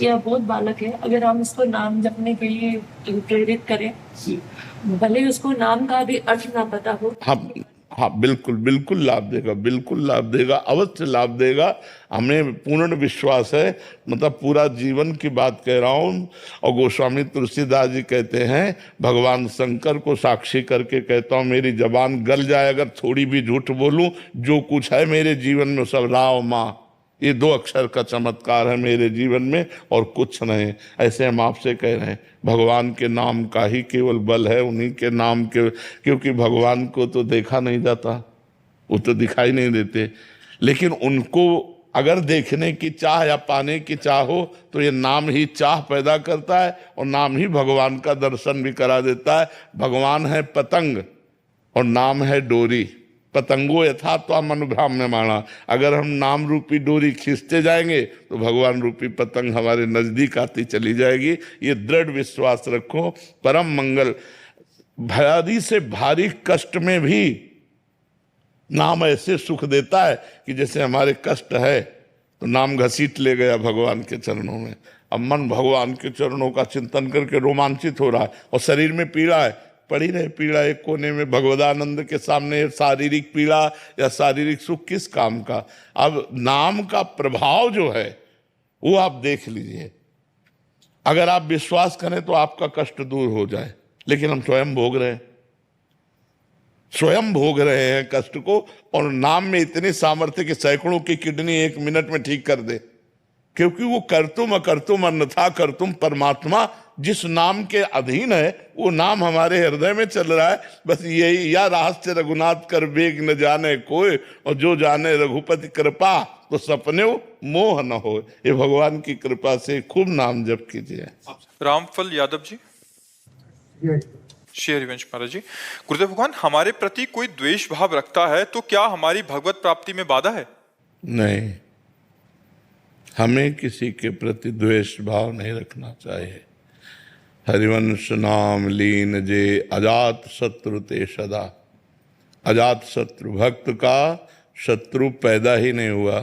यह बहुत बालक है, अगर हम इसको नाम जपने के लिए प्रेरित करें, भले ही उसको नाम का भी अर्थ ना पता हो। हाँ, हाँ, बिल्कुल बिल्कुल लाभ देगा, बिल्कुल लाभ देगा, अवश्य लाभ देगा। हमें पूर्ण विश्वास है, मतलब पूरा जीवन की बात कह रहा हूँ। और गोस्वामी तुलसीदास जी कहते हैं, भगवान शंकर को साक्षी करके कहता हूँ, मेरी जबान गल जाए अगर थोड़ी भी झूठ बोलूं, जो कुछ है मेरे जीवन में सब राव माँ, ये 2 अक्षर का चमत्कार है मेरे जीवन में और कुछ नहीं। ऐसे हम आपसे कह रहे हैं, भगवान के नाम का ही केवल बल है, उन्हीं के नाम के, क्योंकि भगवान को तो देखा नहीं जाता, वो तो दिखाई नहीं देते, लेकिन उनको अगर देखने की चाह या पाने की चाह हो तो ये नाम ही चाह पैदा करता है और नाम ही भगवान का दर्शन भी करा देता है। भगवान है पतंग और नाम है डोरी। पतंगो यथा तो मनुभ्राम्य माना, अगर हम नाम रूपी डोरी खींचते जाएंगे तो भगवान रूपी पतंग हमारे नजदीक आती चली जाएगी। ये दृढ़ विश्वास रखो। परम मंगल, भारी से भारी कष्ट में भी नाम ऐसे सुख देता है कि जैसे हमारे कष्ट है तो नाम घसीट ले गया भगवान के चरणों में। अब मन भगवान के चरणों का चिंतन करके रोमांचित हो रहा है और शरीर में पीड़ा है, पड़ी रहे पीड़ा एक कोने में, भगवदानंद के सामने शारीरिक पीड़ा या शारीरिक सुख किस काम का। अब नाम का प्रभाव जो है वो आप देख लीजिए, अगर आप विश्वास करें तो आपका कष्ट दूर हो जाए, लेकिन हम स्वयं भोग रहे हैं, स्वयं भोग रहे हैं कष्ट को। और नाम में इतनी सामर्थ्य कि सैकड़ों की किडनी 1 मिनट में ठीक कर दे, क्योंकि वो कर्तुम अकर्तुम अन्यथा कर्तुम परमात्मा जिस नाम के अधीन है वो नाम हमारे हृदय में चल रहा है। बस यही, या रहस्य रघुनाथ कर बेग न जाने कोई, और जो जाने रघुपति कृपा तो सपने मोह न हो। ये भगवान की कृपा से खूब नाम जप कीजिए। रामफल यादव जी, श्री हरिवंश महाराज जी, गुरुदेव भगवान हमारे प्रति कोई द्वेष भाव रखता है तो क्या हमारी भगवत प्राप्ति में बाधा है? नहीं, हमें किसी के प्रति द्वेष भाव नहीं रखना चाहिए। हरिवंश नाम लीन जे अजात शत्रु ते सदा। अजात शत्रु, भक्त का शत्रु पैदा ही नहीं हुआ,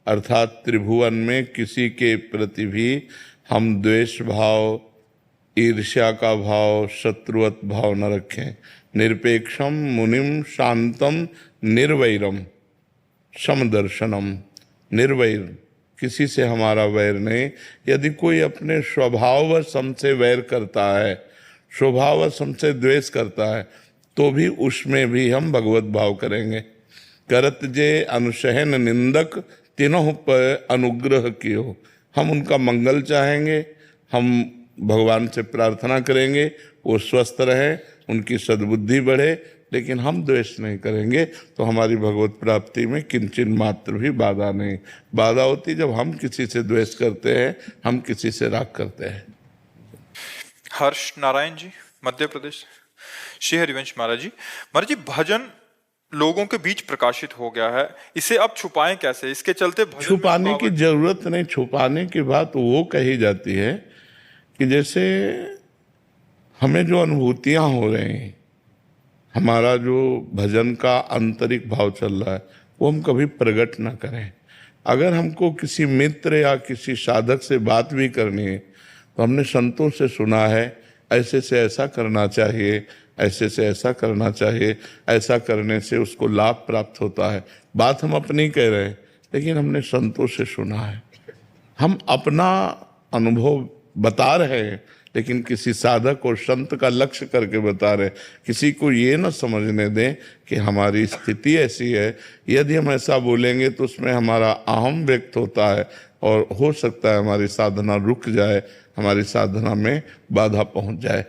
अर्थात त्रिभुवन में किसी के प्रति भी हम द्वेष भाव, ईर्ष्या का भाव, शत्रुवत भाव न रखें। निरपेक्षम मुनिम शांतम निर्वैरम समदर्शनम। निर्वैर, किसी से हमारा वैर नहीं। यदि कोई अपने स्वभाववश हमसे वैर करता है, स्वभाववश हमसे द्वेष करता है, तो भी उसमें भी हम भगवत भाव करेंगे। करत जे अनुशहन निंदक तीनों पर अनुग्रह कियो। हम उनका मंगल चाहेंगे, हम भगवान से प्रार्थना करेंगे वो स्वस्थ रहें, उनकी सद्बुद्धि बढ़े, लेकिन हम द्वेष नहीं करेंगे तो हमारी भगवत प्राप्ति में किंचित मात्र भी बाधा नहीं। बाधा होती जब हम किसी से द्वेष करते हैं, हम किसी से राग करते हैं। हर्ष नारायण जी, मध्य प्रदेश। श्री हरिवंश महाराज जी, महाराज जी भजन लोगों के बीच प्रकाशित हो गया है, इसे अब छुपाएं कैसे? इसके चलते भजन छुपाने की जरूरत नहीं। छुपाने की बात वो कही जाती है कि जैसे हमें जो अनुभूतियां हो रही हैं, हमारा जो भजन का आंतरिक भाव चल रहा है, वो हम कभी प्रकट ना करें। अगर हमको किसी मित्र या किसी साधक से बात भी करनी है तो हमने संतों से सुना है ऐसे से ऐसा करना चाहिए, ऐसे से ऐसा करना चाहिए, ऐसा करने से उसको लाभ प्राप्त होता है। बात हम अपनी कह रहे हैं, लेकिन हमने संतों से सुना है। हम अपना अनुभव बता रहे हैं, लेकिन किसी साधक और संत का लक्ष्य करके बता रहे। किसी को ये न समझने दें कि हमारी स्थिति ऐसी है। यदि हम ऐसा बोलेंगे तो उसमें हमारा अहम व्यक्त होता है और हो सकता है हमारी साधना रुक जाए, हमारी साधना में बाधा पहुंच जाए।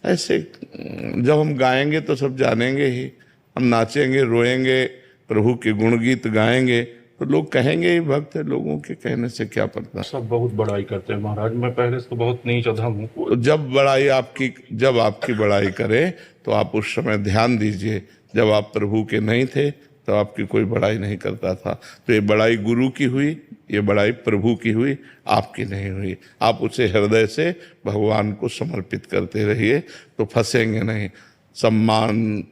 ऐसे जब हम गाएंगे तो सब जानेंगे ही, हम नाचेंगे, रोएंगे, प्रभु के गुणगीत गाएंगे तो लोग कहेंगे ही भक्त है, लोगों के कहने से क्या पड़ता। सब बहुत बड़ाई करते हैं महाराज, मैं पहले से तो बहुत नीच अधम हूँ। जब आपकी बड़ाई करे तो आप उस समय ध्यान दीजिए, जब आप प्रभु के नहीं थे तो आपकी कोई बड़ाई नहीं करता था। तो ये बड़ाई गुरु की हुई, ये बड़ाई प्रभु की हुई, आपकी नहीं हुई। आप उसे हृदय से भगवान को समर्पित करते रहिए तो फंसेंगे नहीं। सम्मान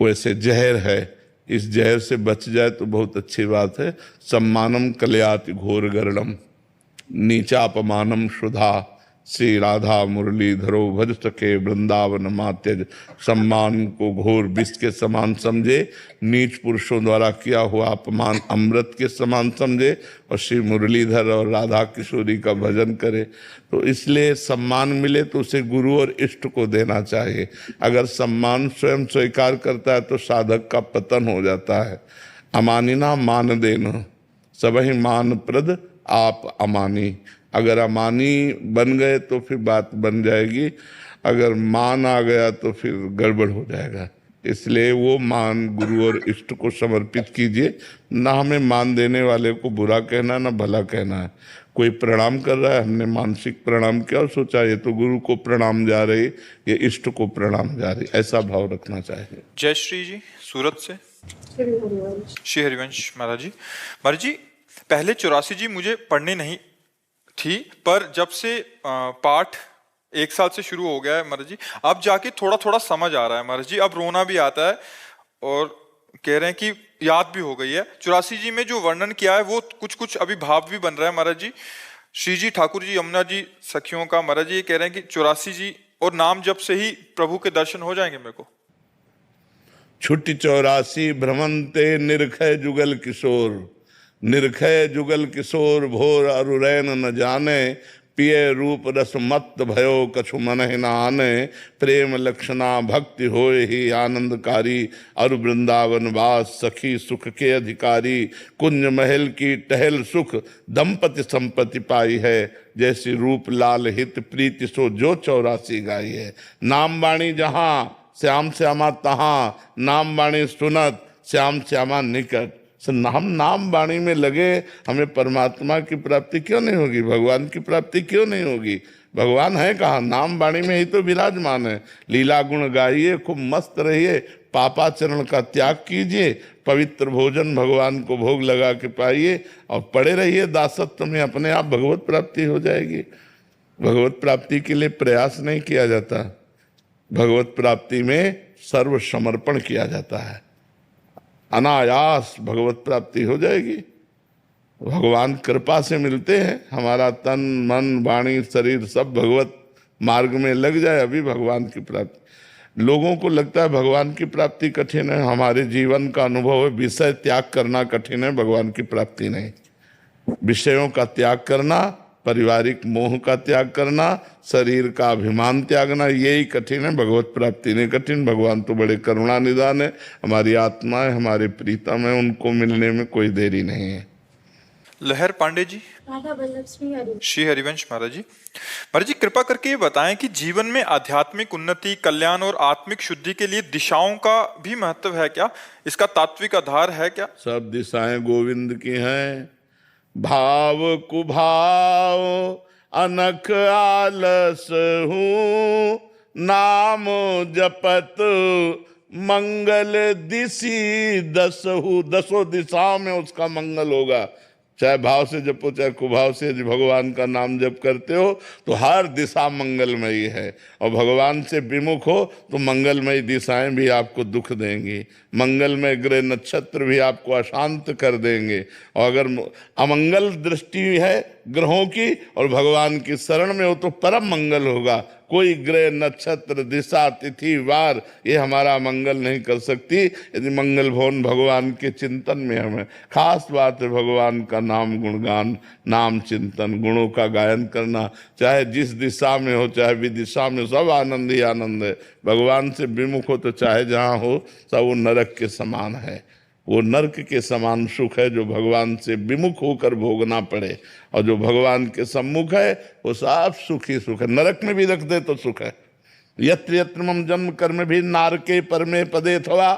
वैसे जहर है, इस जहर से बच जाए तो बहुत अच्छी बात है। सम्मानम कल्याति घोर गरड़म। नीचापमानम सुधा श्री राधा मुरलीधरो भज सके वृंदावन मात्यज। सम्मान को घोर विष के समान समझे, नीच पुरुषों द्वारा किया हुआ अपमान अमृत के समान समझे और श्री मुरलीधर और राधा किशोरी का भजन करे। तो इसलिए सम्मान मिले तो उसे गुरु और इष्ट को देना चाहिए। अगर सम्मान स्वयं स्वीकार करता है तो साधक का पतन हो जाता है। अमानिना मान देना, सबहि मान प्रद आप अमानी। अगर अमानी बन गए तो फिर बात बन जाएगी, अगर मान आ गया तो फिर गड़बड़ हो जाएगा। इसलिए वो मान गुरु और इष्ट को समर्पित कीजिए। ना हमें मान देने वाले को बुरा कहना, ना भला कहना है। कोई प्रणाम कर रहा है, हमने मानसिक प्रणाम किया और सोचा ये तो गुरु को प्रणाम जा रही, ये इष्ट को प्रणाम जा रही, ऐसा भाव रखना चाहिए। जय श्री जी सूरत से श्री हरिवंश महाराज जी। महाराज जी पहले 84 जी मुझे पढ़नी नहीं थी, पर जब से पाठ 1 साल से शुरू हो गया है महाराज जी, अब जाके थोड़ा थोड़ा समझ आ रहा है महाराज जी। अब रोना भी आता है और कह रहे हैं कि याद भी हो गई है। 84 जी में जो वर्णन किया है वो कुछ कुछ अभी भाव भी बन रहा है महाराज जी। श्री जी ठाकुर जी यमुना जी सखियों का महाराज जी ये कह रहे हैं कि 84 जी और नाम जप से ही प्रभु के दर्शन हो जाएंगे मेरे को। छुट्टी 84 भ्रमंते निरखय जुगल किशोर, निरखय जुगल किशोर भोर अरुरैन न जाने। पिय रूप रस मत भयो कछु मन न आने। प्रेम लक्षणा भक्ति होय ही आनंदकारी। अरु वृंदावन वास सखी सुख के अधिकारी। कुंज महल की टहल सुख दंपति संपत्ति पाई है। जैसी रूप लाल हित प्रीति सो जो 84 गाई है। नाम बाणी जहाँ श्याम श्यामा तहाँ, नाम बाणी सुनत श्याम श्यामा निकट। हम नाम वाणी में लगे, हमें परमात्मा की प्राप्ति क्यों नहीं होगी, भगवान की प्राप्ति क्यों नहीं होगी। भगवान है कहाँ, नाम वाणी में ही तो विराजमान है। लीला गुण गाइए, खूब मस्त रहिए, पापाचरण का त्याग कीजिए, पवित्र भोजन भगवान को भोग लगा के पाइए और पड़े रहिए दासत्व में, अपने आप भगवत प्राप्ति हो जाएगी। भगवत प्राप्ति के लिए प्रयास नहीं किया जाता, भगवत प्राप्ति में सर्व समर्पण किया जाता है। अनायास भगवत प्राप्ति हो जाएगी। भगवान कृपा से मिलते हैं। हमारा तन मन वाणी शरीर सब भगवत मार्ग में लग जाए, अभी भगवान की प्राप्ति। लोगों को लगता है भगवान की प्राप्ति कठिन है, हमारे जीवन का अनुभव है विषय त्याग करना कठिन है, भगवान की प्राप्ति नहीं। विषयों का त्याग करना, पारिवारिक मोह का त्याग करना, शरीर का अभिमान त्यागना, यही कठिन है, भगवत प्राप्ति नहीं कठिन। भगवान तो बड़े करुणा निदान है, हमारी आत्मा है, हमारे प्रीतम है, उनको मिलने में कोई देरी नहीं है। लहर पांडे जी श्री हरिवंश महाराज जी। महाराज जी कृपा करके ये बताएं कि जीवन में आध्यात्मिक उन्नति, कल्याण और आत्मिक शुद्धि के लिए दिशाओं का भी महत्व है क्या, इसका तात्विक आधार है क्या? सब दिशाएं गोविंद की हैं। भाव कुभाव अनख आलस हूँ, नाम जपत मंगल दिशी दसहु। 10 दिशाओं में उसका मंगल होगा। चाहे भाव से जपो चाहे कुभाव से, यदि भगवान का नाम जप करते हो तो हर दिशा मंगलमयी है, और भगवान से विमुख हो तो मंगलमयी दिशाएं भी आपको दुख देंगी, मंगलमय ग्रह नक्षत्र भी आपको अशांत कर देंगे। और अगर अमंगल दृष्टि है ग्रहों की और भगवान की शरण में हो तो परम मंगल होगा। कोई ग्रह नक्षत्र दिशा तिथि वार ये हमारा मंगल नहीं कर सकती यदि मंगल भवन भगवान के चिंतन में हमें। खास बात है भगवान का नाम गुणगान, नाम चिंतन, गुणों का गायन करना, चाहे जिस दिशा में हो चाहे विदिशा में, सब आनंद ही आनंद है। भगवान से विमुख हो तो चाहे जहाँ हो सब वो नरक के समान है। वो नरक के समान सुख है जो भगवान से विमुख होकर भोगना पड़े, और जो भगवान के सम्मुख है वो सब सुख ही सुख है। नरक में भी रख दे तो सुख है। यत्र यत्र मम जन्म कर्म भी नारके परमे पदे थवा।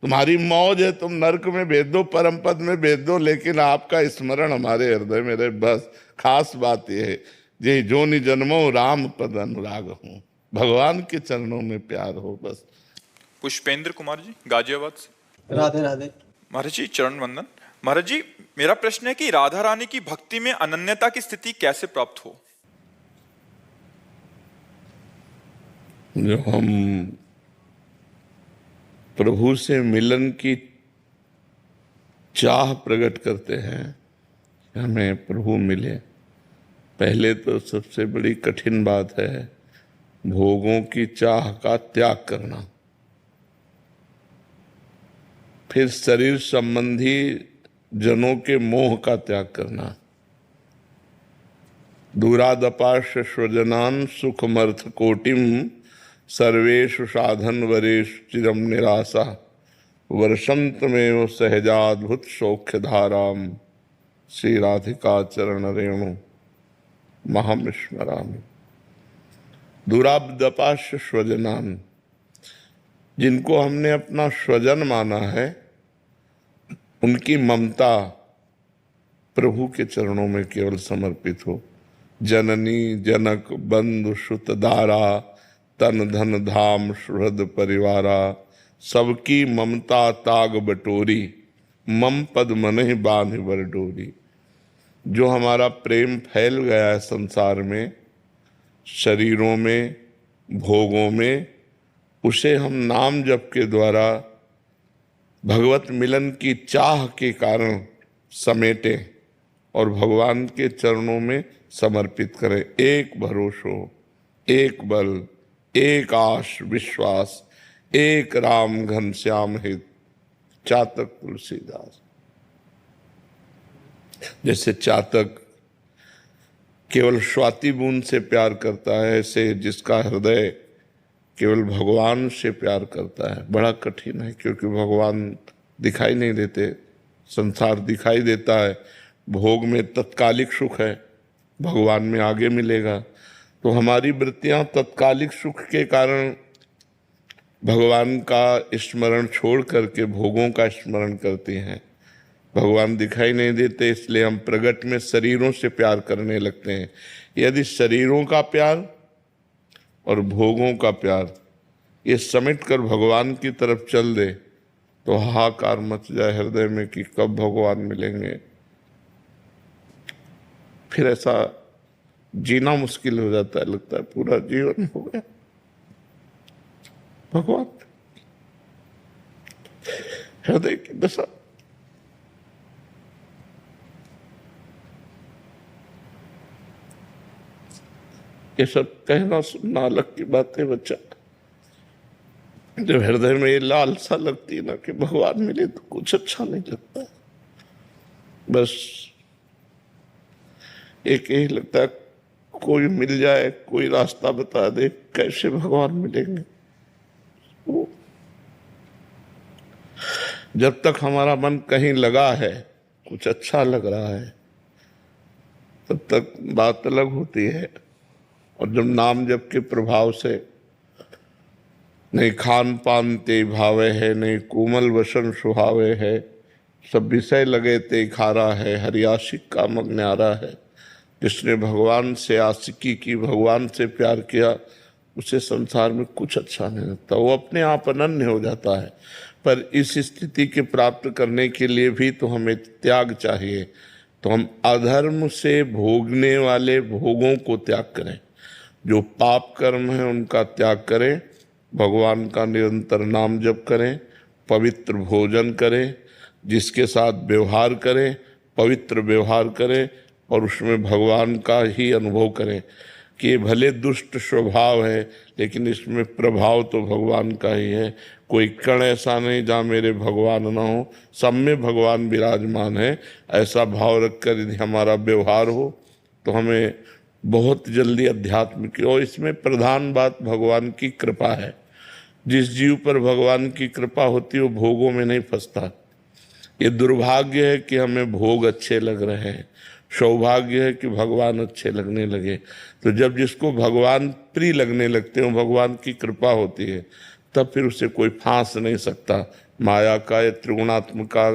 तुम्हारी मौज है, तुम नरक में भेज दो, परम पद में भेज दो, लेकिन आपका स्मरण हमारे हृदय में रहे, बस। खास बात यह है, जे जोनि जन्मो राम पद अनुराग हूँ, भगवान के चरणों में प्यार हो, बस। पुष्पेंद्र कुमार जी गाजियाबाद से। राधे राधे महाराज जी चरण वंदन। महाराज जी मेरा प्रश्न है कि राधा रानी की भक्ति में अनन्यता की स्थिति कैसे प्राप्त हो? जो हम प्रभु से मिलन की चाह प्रकट करते हैं, हमें प्रभु मिले, पहले तो सबसे बड़ी कठिन बात है भोगों की चाह का त्याग करना, फिर शरीर संबंधी जनों के मोह का त्याग करना। दूरादपाश स्वजनान सुखमर्थ कोटिम सर्वेषु साधन वरेषु चिरम निराशा वर्षंतमेव सहजाद्भुत सौख्य धाराम श्री राधिका चरण रेणु महम स्मरामि। दूरादपाश स्वजनान, जिनको हमने अपना स्वजन माना है, उनकी ममता प्रभु के चरणों में केवल समर्पित हो। जननी जनक बंधु सुत दारा तन धन धाम सुहृद परिवारा सबकी ममता ताग बटोरी मम पद मनहि बांध बर डोरी। जो हमारा प्रेम फैल गया है संसार में, शरीरों में, भोगों में, उसे हम नाम जप के द्वारा भगवत मिलन की चाह के कारण समेटें और भगवान के चरणों में समर्पित करें। एक भरोसो, एक बल, एक आश विश्वास, एक राम घनश्याम हित। चातक तुलसीदास। जैसे चातक केवल स्वाति बूंद से प्यार करता है, ऐसे जिसका हृदय केवल भगवान से प्यार करता है। बड़ा कठिन है, क्योंकि भगवान दिखाई नहीं देते, संसार दिखाई देता है। भोग में तत्कालिक सुख है, भगवान में आगे मिलेगा। तो हमारी वृत्तियां तत्कालिक सुख के कारण भगवान का स्मरण छोड़ करके भोगों का स्मरण करती हैं। भगवान दिखाई नहीं देते, इसलिए हम प्रगट में शरीरों से प्यार करने लगते हैं। यदि शरीरों का प्यार और भोगों का प्यार ये समेट कर भगवान की तरफ चल दे तो हाहाकार मच जाए हृदय में कि कब भगवान मिलेंगे। फिर ऐसा जीना मुश्किल हो जाता है, लगता है पूरा जीवन हो गया भगवान। हृदय की दशा। ये सब कहना सुनना अलग की बातें बच्चा, जब हृदय में ये लालसा लगती है ना कि भगवान मिले तो कुछ अच्छा नहीं लगता। बस एक यही लगता है कोई मिल जाए, कोई रास्ता बता दे कैसे भगवान मिलेंगे। जब तक हमारा मन कहीं लगा है, कुछ अच्छा लग रहा है, तब तक बात अलग होती है। और जब नाम जप के प्रभाव से नहीं खान पान ते भावे है, नहीं कोमल वसन सुहावे है, सब विषय लगे ते खारा है, हरियाशिक का मग न्यारा है। जिसने भगवान से आशिकी की, भगवान से प्यार किया, उसे संसार में कुछ अच्छा नहीं लगता, वो अपने आप अनन्य हो जाता है। पर इस स्थिति के प्राप्त करने के लिए भी तो हमें त्याग चाहिए। तो हम अधर्म से भोगने वाले भोगों को त्याग करें, जो पाप कर्म है उनका त्याग करें, भगवान का निरंतर नाम जप करें, पवित्र भोजन करें, जिसके साथ व्यवहार करें पवित्र व्यवहार करें और उसमें भगवान का ही अनुभव करें कि ये भले दुष्ट स्वभाव है लेकिन इसमें प्रभाव तो भगवान का ही है। कोई कण ऐसा नहीं जहाँ मेरे भगवान ना हो, सब में भगवान विराजमान है। ऐसा भाव रखकर यदि हमारा व्यवहार हो तो हमें बहुत जल्दी अध्यात्म की, और इसमें प्रधान बात भगवान की कृपा है। जिस जीव पर भगवान की कृपा होती है वो भोगों में नहीं फंसता। ये दुर्भाग्य है कि हमें भोग अच्छे लग रहे हैं, सौभाग्य है कि भगवान अच्छे लगने लगे। तो जब जिसको भगवान प्रिय लगने लगते हैं, भगवान की कृपा होती है, तब फिर उसे कोई फांस नहीं सकता। माया का ये त्रिगुणात्मका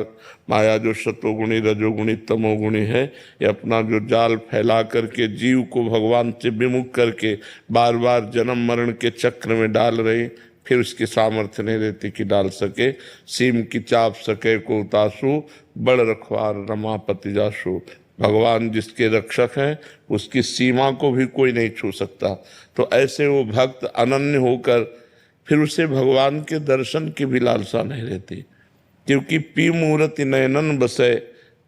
माया जो सतोगुणी रजोगुणी तमोगुणी है, ये अपना जो जाल फैला करके जीव को भगवान से विमुख करके बार बार जन्म मरण के चक्र में डाल रही, फिर उसकी सामर्थ्य नहीं रहती कि डाल सके। सीम की चाप सके को उतासु, बड़ रखवार रमापति जासु। भगवान जिसके रक्षक हैं उसकी सीमा को भी कोई नहीं छू सकता। तो ऐसे वो भक्त अनन्य होकर फिर उसे भगवान के दर्शन की भी लालसा नहीं रहती, क्योंकि पी मूर्ति नयनन बसे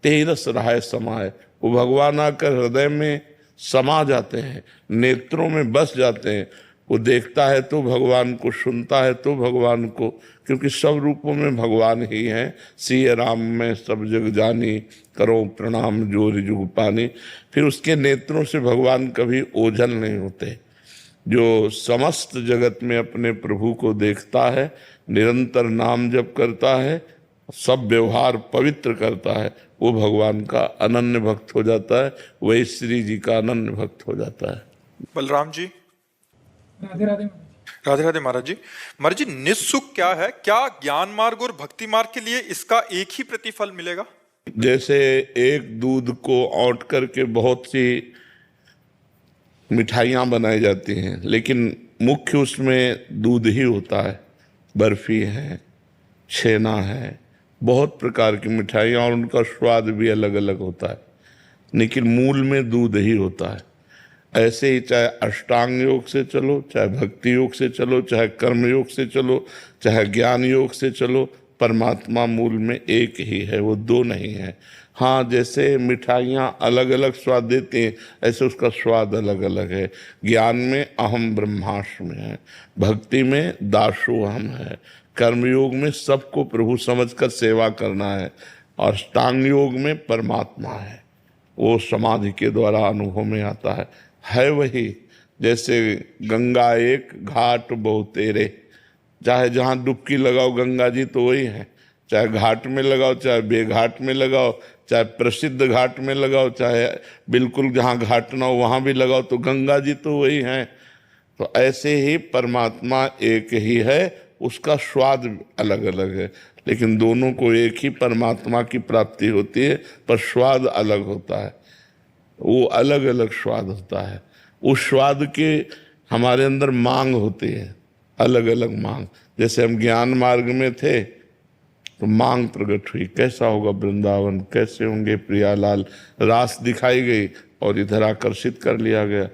तेरस रहाय समाये। वो भगवान आकर हृदय में समा जाते हैं, नेत्रों में बस जाते हैं। वो देखता है तो भगवान को, सुनता है तो भगवान को, क्योंकि सब रूपों में भगवान ही हैं। सिय राम में सब जग जानी, करो प्रणाम जोर जुग पानी। फिर उसके नेत्रों से भगवान कभी ओझल नहीं होते। जो समस्त जगत में अपने प्रभु को देखता है, निरंतर नाम जप करता है, सब व्यवहार पवित्र करता है, वो भगवान का अनन्य भक्त हो जाता है, वही श्री जी का अनन्य भक्त हो जाता है। बलराम जी। राधे राधे। राधे राधे महाराज जी। महाराज जी, निस्सुख क्या है? क्या ज्ञान मार्ग और भक्ति मार्ग के लिए इसका एक ही प्रतिफल मिलेगा? जैसे एक दूध को औंट करके बहुत सी मिठाइयाँ बनाई जाती हैं, लेकिन मुख्य उसमें दूध ही होता है। बर्फी है, छेना है, बहुत प्रकार की मिठाइयाँ, और उनका स्वाद भी अलग अलग होता है, लेकिन मूल में दूध ही होता है। ऐसे ही चाहे अष्टांग योग से चलो, चाहे भक्ति योग से चलो, चाहे कर्म योग से चलो, चाहे ज्ञान योग से चलो, परमात्मा मूल में एक ही है, वो दो नहीं है। हाँ, जैसे मिठाइयाँ अलग अलग स्वाद देती हैं, ऐसे उसका स्वाद अलग अलग है। ज्ञान में अहम ब्रह्मास्मि है, भक्ति में दासोहम है, कर्मयोग में सबको प्रभु समझकर सेवा करना है, और अष्टांग योग में परमात्मा है, वो समाधि के द्वारा अनुभव में आता है वही। जैसे गंगा एक घाट बहुतेरे, चाहे जहाँ डुबकी लगाओ गंगा जी तो वही है, चाहे घाट में लगाओ, चाहे बेघाट में लगाओ, चाहे प्रसिद्ध घाट में लगाओ, चाहे बिल्कुल जहाँ घाट ना हो वहाँ भी लगाओ, तो गंगा जी तो वही हैं। तो ऐसे ही परमात्मा एक ही है, उसका स्वाद अलग अलग है, लेकिन दोनों को एक ही परमात्मा की प्राप्ति होती है, पर स्वाद अलग होता है, वो अलग अलग स्वाद होता है। उस स्वाद के हमारे अंदर मांग होती है, अलग अलग मांग। जैसे हम ज्ञान मार्ग में थे तो मांग प्रकट हुई, कैसा होगा वृंदावन, कैसे होंगे प्रियालाल, रास दिखाई गई और इधर आकर्षित कर लिया गया।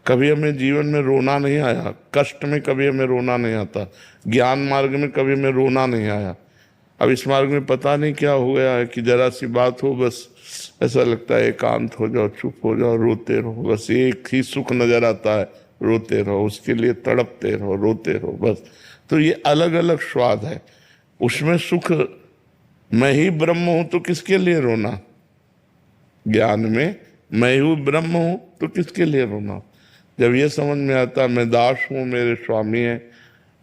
कभी हमें जीवन में रोना नहीं आया, कष्ट में कभी हमें रोना नहीं आता, ज्ञान मार्ग में कभी हमें रोना नहीं आया। अब इस मार्ग में पता नहीं क्या हो गया है कि जरा सी बात हो बस ऐसा लगता है एकांत हो जाओ, चुप हो जाओ, रोते रहो, बस एक ही सुख नजर आता है, रोते रहो, उसके लिए तड़पते रहो, रोते रहो, बस। तो ये अलग अलग स्वाद है, उसमें सुख मैं ही ब्रह्म हूं तो किसके लिए रोना, ज्ञान में मैं ही ब्रह्म हूं तो किसके लिए रोना। जब ये समझ में आता मैं दास हूँ, मेरे स्वामी हैं,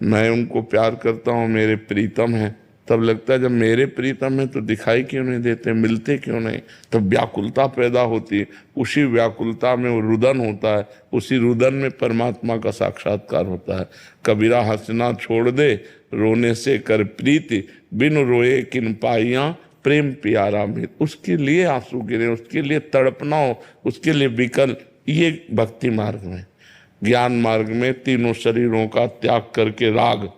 मैं उनको प्यार करता हूँ, मेरे प्रीतम हैं, तब लगता है जब मेरे प्रीतम हैं तो दिखाई क्यों नहीं देते, मिलते क्यों नहीं, तब व्याकुलता पैदा होती है। उसी व्याकुलता में वो रुदन होता है, उसी रुदन में परमात्मा का साक्षात्कार होता है। कबीरा हंसना छोड़ दे, रोने से कर प्रीति, बिन रोए किन पाइयाँ प्रेम प्यारा में। उसके लिए आंसू गिरे, उसके लिए तड़पना हो, उसके लिए विकल। ये भक्ति मार्ग में। ज्ञान मार्ग में तीनों शरीरों का त्याग करके राग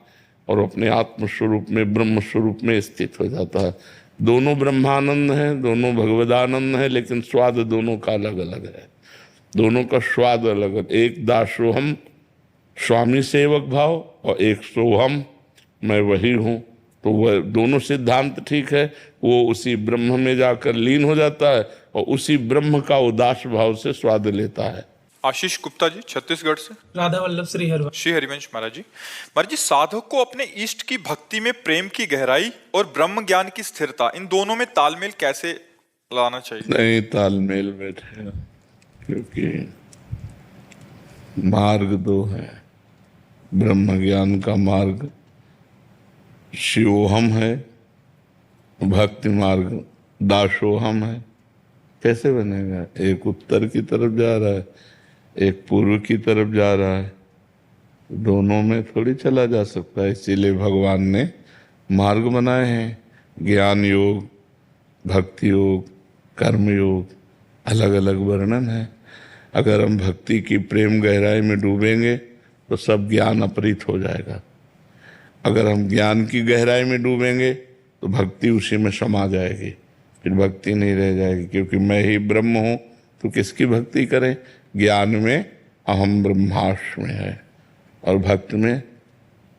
और अपने आत्म स्वरूप में, ब्रह्म स्वरूप में स्थित हो जाता है। दोनों ब्रह्मानंद हैं, दोनों भगवदानंद हैं, लेकिन स्वाद दोनों का अलग अलग है, दोनों का स्वाद अलग है। एक दासोहम स्वामी सेवक भाव, और एक सोहम मैं वही हूँ। तो वह दोनों सिद्धांत ठीक है, वो उसी ब्रह्म में जाकर लीन हो जाता है और उसी ब्रह्म का उदास भाव से स्वाद लेता है। आशीष गुप्ता जी, छत्तीसगढ़ से। राधा वल्लभ श्री हरिवंश। श्री हरिवंश महाराज जी। महाराज जी, साधक को अपने इष्ट की भक्ति में प्रेम की गहराई और ब्रह्म ज्ञान की स्थिरता, इन दोनों में तालमेल कैसे लाना चाहिए? नहीं तालमेल बैठेगा, क्योंकि मार्ग दो है। ब्रह्म ज्ञान का मार्ग शिवोहम है, भक्ति मार्ग दासोहम है। कैसे बनेगा? एक उत्तर की तरफ जा रहा है, एक पूर्व की तरफ जा रहा है, दोनों में थोड़ी चला जा सकता है। इसीलिए भगवान ने मार्ग बनाए हैं, ज्ञान योग, भक्ति योग, कर्म योग, अलग अलग वर्णन है। अगर हम भक्ति की प्रेम गहराई में डूबेंगे तो सब ज्ञान अपहृत हो जाएगा। अगर हम ज्ञान की गहराई में डूबेंगे तो भक्ति उसी में समा जाएगी, फिर भक्ति नहीं रह जाएगी, क्योंकि मैं ही ब्रह्म हूँ तो किसकी भक्ति करें। ज्ञान में अहम ब्रह्मास्मि है और भक्ति में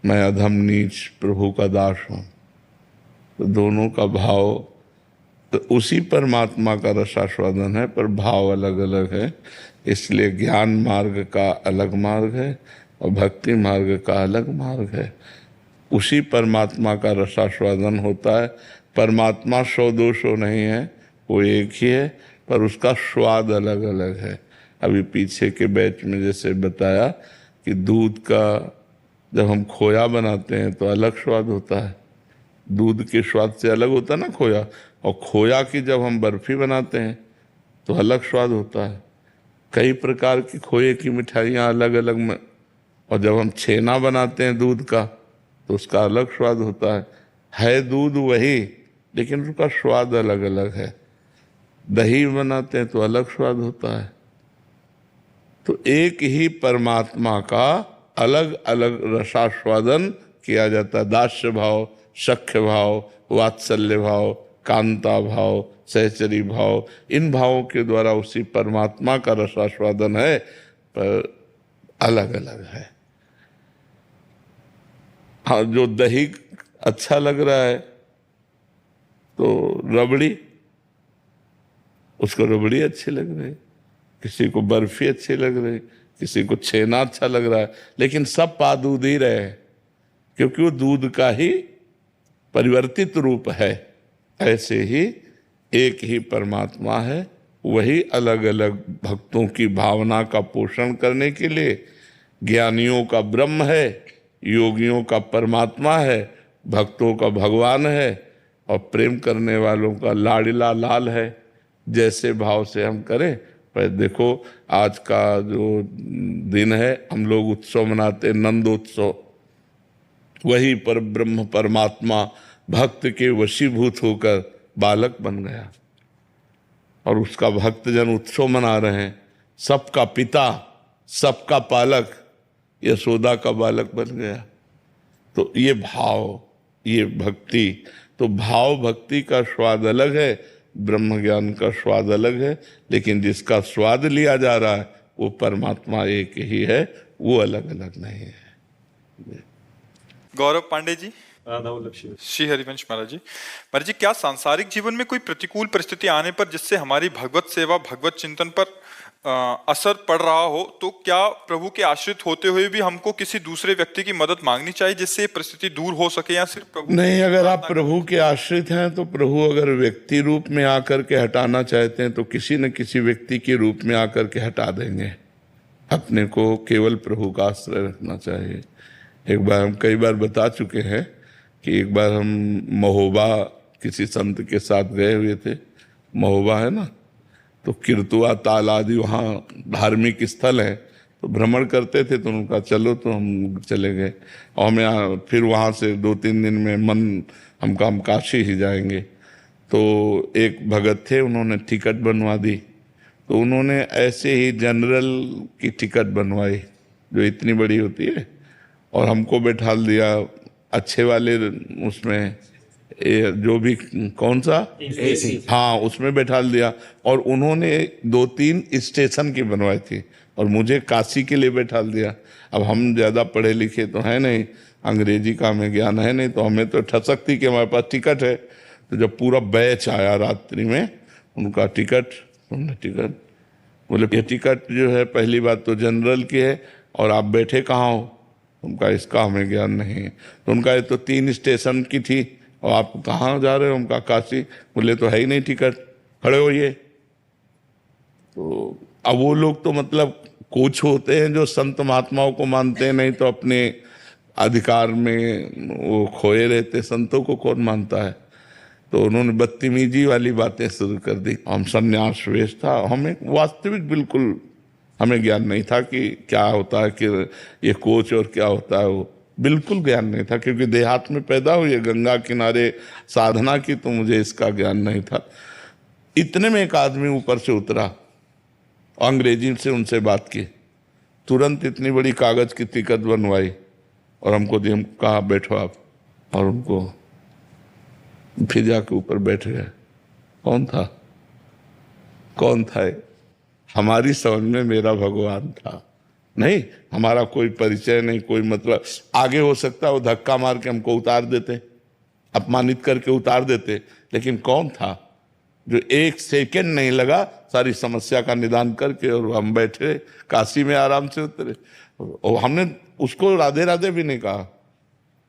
मैं अधम नीच प्रभु का दास हूँ। तो दोनों का भाव तो उसी परमात्मा का रसास्वादन है, पर भाव अलग अलग है। इसलिए ज्ञान मार्ग का अलग मार्ग है और भक्ति मार्ग का अलग मार्ग है। उसी परमात्मा का रसास्वादन होता है। परमात्मा सौ दो सौ नहीं है, वो एक ही है, पर उसका स्वाद अलग अलग है। अभी पीछे के बैच में जैसे बताया कि दूध का जब हम खोया बनाते हैं तो अलग स्वाद होता है, दूध के स्वाद से अलग होता है ना खोया। और खोया की जब हम बर्फी बनाते हैं तो अलग स्वाद होता है। कई प्रकार की खोए की मिठाइयाँ अलग अलग में। और जब हम छेना बनाते हैं दूध का तो उसका अलग स्वाद होता है दूध वही, लेकिन उसका स्वाद अलग अलग है। दही बनाते हैं तो अलग स्वाद होता है। तो एक ही परमात्मा का अलग अलग रसास्वादन किया जाता है। दास्य भाव, सख्य भाव, वात्सल्य भाव, कांता भाव, सहचरी भाव, इन भावों के द्वारा उसी परमात्मा का रसास्वादन है, पर अलग अलग है। हाँ, जो दही अच्छा लग रहा है तो रबड़ी, उसको रबड़ी अच्छी लग रही, किसी को बर्फी अच्छी लग रही, किसी को छेना अच्छा लग रहा है, लेकिन सब पा दूध ही रहे हैं, क्योंकि वो दूध का ही परिवर्तित रूप है। ऐसे ही एक ही परमात्मा है, वही अलग अलग भक्तों की भावना का पोषण करने के लिए ज्ञानियों का ब्रह्म है, योगियों का परमात्मा है, भक्तों का भगवान है और प्रेम करने वालों का लाडिला लाल है। जैसे भाव से हम करें। पर देखो आज का जो दिन है, हम लोग उत्सव मनाते, नंदोत्सव। वही पर ब्रह्म परमात्मा भक्त के वशीभूत होकर बालक बन गया और उसका भक्तजन उत्सव मना रहे हैं। सबका पिता, सबका पालक यशोदा का बालक बन गया। तो ये भाव, ये भक्ति, तो भाव भक्ति का स्वाद अलग है, ब्रह्म ज्ञान का स्वाद अलग है, लेकिन जिसका स्वाद लिया जा रहा है वो परमात्मा एक ही है, वो अलग अलग नहीं है। गौरव पांडे जी, राधा वल्लभ श्री श्री हरिवंश महाराज जी। महाराज जी, क्या सांसारिक जीवन में कोई प्रतिकूल परिस्थिति आने पर जिससे हमारी भगवत सेवा, भगवत चिंतन पर असर पड़ रहा हो, तो क्या प्रभु के आश्रित होते हुए भी हमको किसी दूसरे व्यक्ति की मदद मांगनी चाहिए जिससे परिस्थिति दूर हो सके, या सिर्फ प्रभु? नहीं, अगर आप प्रभु के आश्रित हैं तो प्रभु अगर व्यक्ति रूप में आकर के हटाना चाहते हैं तो किसी न किसी व्यक्ति के रूप में आकर के हटा देंगे। अपने को केवल प्रभु का आश्रय रखना चाहिए। एक बार हम कई बार बता चुके हैं कि एक बार हम महोबा किसी संत के साथ गए हुए थे। महोबा है ना, तो किरतुआ ताल आदि वहाँ धार्मिक स्थल है, तो भ्रमण करते थे, तो उनका चलो, तो हम चले गए। और हमें फिर वहाँ से 2-3 दिन में हम काशी ही जाएंगे। तो एक भगत थे, उन्होंने टिकट बनवा दी। तो उन्होंने ऐसे ही जनरल की टिकट बनवाई जो इतनी बड़ी होती है, और हमको बैठा दिया अच्छे वाले उसमें, जो भी कौन सा AC, हाँ, उसमें बैठा दिया। और उन्होंने 2-3 स्टेशन की बनवाई थी और मुझे काशी के लिए बैठा दिया। अब हम ज़्यादा पढ़े लिखे तो हैं नहीं, अंग्रेजी का हमें ज्ञान है नहीं, तो हमें तो ठसक थी कि हमारे पास टिकट है। तो जब पूरा बैच आया रात्रि में, उनका टिकट, हमने टिकट बोले ये टिकट जो है पहली बात तो जनरल की है और आप बैठे कहाँ हो? उनका इसका हमें ज्ञान नहीं है। तो उनका ये तो 3 स्टेशन की थी और आप कहाँ जा रहे हो? उनका काशी। बोले तो है ही नहीं टिकट, खड़े होइए। तो अब वो लोग तो मतलब कुछ होते हैं जो संत महात्माओं को मानते हैं, नहीं तो अपने अधिकार में वो खोए रहते। संतों को कौन मानता है? तो उन्होंने बदतमीजी वाली बातें शुरू कर दी। हम संन्यास वेश था, हमें वास्तविक बिल्कुल हमें ज्ञान नहीं था कि क्या होता है कि ये कोच और क्या होता है, वो बिल्कुल ज्ञान नहीं था, क्योंकि देहात में पैदा हुई है, गंगा किनारे साधना की, तो मुझे इसका ज्ञान नहीं था। इतने में एक आदमी ऊपर से उतरा, अंग्रेजी से उनसे बात की, तुरंत इतनी बड़ी कागज की टिकट बनवाई और हमको दी। हम कहा बैठो आप, और उनको फिर जाके ऊपर बैठ गए। कौन था? कौन था? हमारी समझ में मेरा भगवान था। नहीं, हमारा कोई परिचय नहीं, कोई मतलब। आगे हो सकता है वो धक्का मार के हमको उतार देते, अपमानित करके उतार देते, लेकिन कौन था? जो एक सेकंड नहीं लगा सारी समस्या का निदान करके, और हम बैठे काशी में आराम से उतरे। और हमने उसको राधे राधे भी नहीं कहा,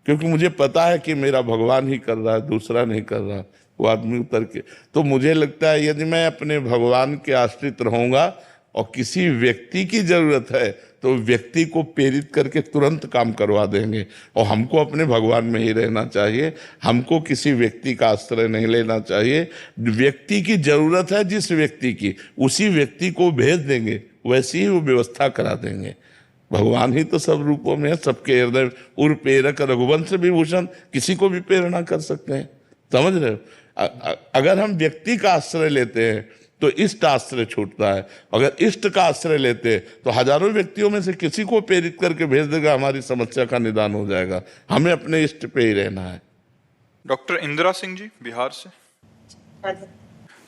क्योंकि मुझे पता है कि मेरा भगवान ही कर रहा है, दूसरा नहीं कर रहा। वो आदमी उतर के, तो मुझे लगता है यदि मैं अपने भगवान के आश्रित रहूंगा और किसी व्यक्ति की जरूरत है तो व्यक्ति को प्रेरित करके तुरंत काम करवा देंगे। और हमको अपने भगवान में ही रहना चाहिए, हमको किसी व्यक्ति का आश्रय नहीं लेना चाहिए। व्यक्ति की जरूरत है जिस व्यक्ति की, उसी व्यक्ति को भेज देंगे, वैसी ही वो व्यवस्था करा देंगे। भगवान ही तो सब रूपों में है, सबके हृदय उर प्रेरक रघुवंश विभूषण, किसी को भी प्रेरणा कर सकते हैं। समझ रहे हो? अगर हम व्यक्ति का आश्रय लेते हैं तो इष्ट आश्रय छूटता है, अगर इष्ट का आश्रय लेते हैं तो हजारों व्यक्तियों में से किसी को प्रेरित करके भेज देगा, हमारी समस्या का निदान हो जाएगा। हमें अपने इष्ट पे ही रहना है। डॉक्टर इंदिरा सिंह जी बिहार से।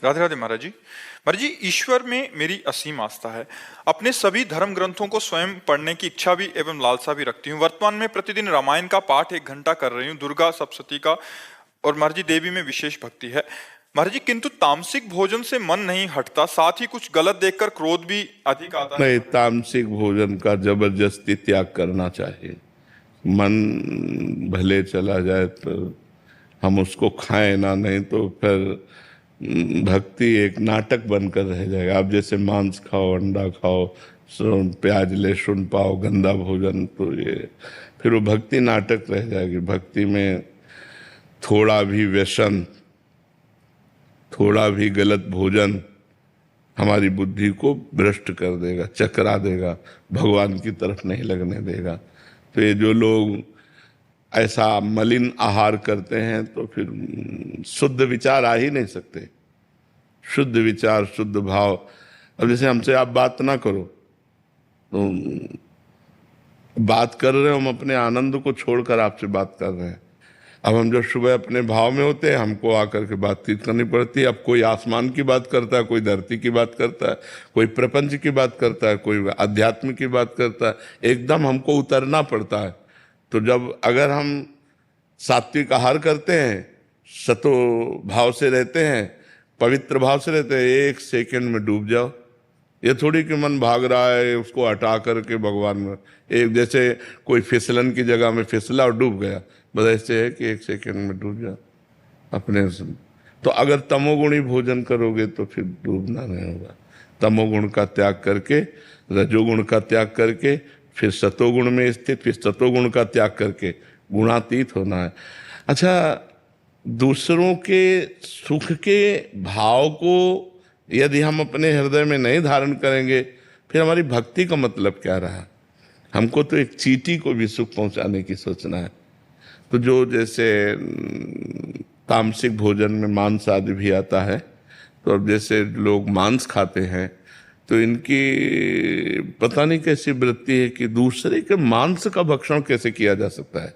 राधे राधे महाराज जी। महाराज जी, ईश्वर में मेरी असीम आस्था है। अपने सभी धर्म ग्रंथों को स्वयं पढ़ने की इच्छा भी एवं लालसा भी रखती हूँ। वर्तमान में प्रतिदिन रामायण का पाठ 1 घंटा कर रही हूँ, दुर्गा सप्तशती का, और महाराज जी देवी में विशेष भक्ति है महाराज जी। किंतु तामसिक भोजन से मन नहीं हटता, साथ ही कुछ गलत देखकर क्रोध भी अधिक आता है। नहीं, तामसिक भोजन का जबरदस्ती त्याग करना चाहिए। मन भले चला जाए तो हम उसको खाएं ना, नहीं तो फिर भक्ति एक नाटक बनकर रह जाएगा। आप जैसे मांस खाओ, अंडा खाओ, प्याज लहसुन पाओ, गंदा भोजन, तो ये फिर वो भक्ति नाटक रह जाएगी। भक्ति में थोड़ा भी व्यसन, थोड़ा भी गलत भोजन हमारी बुद्धि को भ्रष्ट कर देगा, चकरा देगा, भगवान की तरफ नहीं लगने देगा। तो ये जो लोग ऐसा मलिन आहार करते हैं तो फिर शुद्ध विचार आ ही नहीं सकते। शुद्ध विचार, शुद्ध भाव। अब जैसे हमसे आप बात ना करो तो बात कर रहे हो, हम अपने आनंद को छोड़कर आपसे बात कर रहे हैं। अब हम जब सुबह अपने भाव में होते हैं, हमको आकर के बातचीत करनी पड़ती है। अब कोई आसमान की बात करता है, कोई धरती की बात करता है, कोई प्रपंच की बात करता है, कोई अध्यात्म की बात करता है, एकदम हमको उतरना पड़ता है। तो जब अगर हम सात्विक आहार करते हैं, सतो भाव से रहते हैं, पवित्र भाव से रहते हैं, 1 सेकंड में डूब जाओ। ये थोड़ी कि मन भाग रहा है उसको हटा करके भगवान में, एक जैसे कोई फिसलन की जगह में फिसला और डूब गया, बस ऐसे है कि 1 सेकंड में डूब जाओ अपने से। तो अगर तमोगुणी भोजन करोगे तो फिर डूबना नहीं होगा। तमोगुण का त्याग करके, रजोगुण का त्याग करके, फिर सतोगुण में स्थित, फिर सतोगुण का त्याग करके गुणातीत होना है। अच्छा, दूसरों के सुख के भाव को यदि हम अपने हृदय में नहीं धारण करेंगे, फिर हमारी भक्ति का मतलब क्या रहा? हमको तो एक चींटी को भी सुख पहुंचाने की सोचना है। तो जो जैसे तामसिक भोजन में मांस आदि भी आता है, तो अब जैसे लोग मांस खाते हैं तो इनकी पता नहीं कैसी वृत्ति है कि दूसरे के मांस का भक्षण कैसे किया जा सकता है।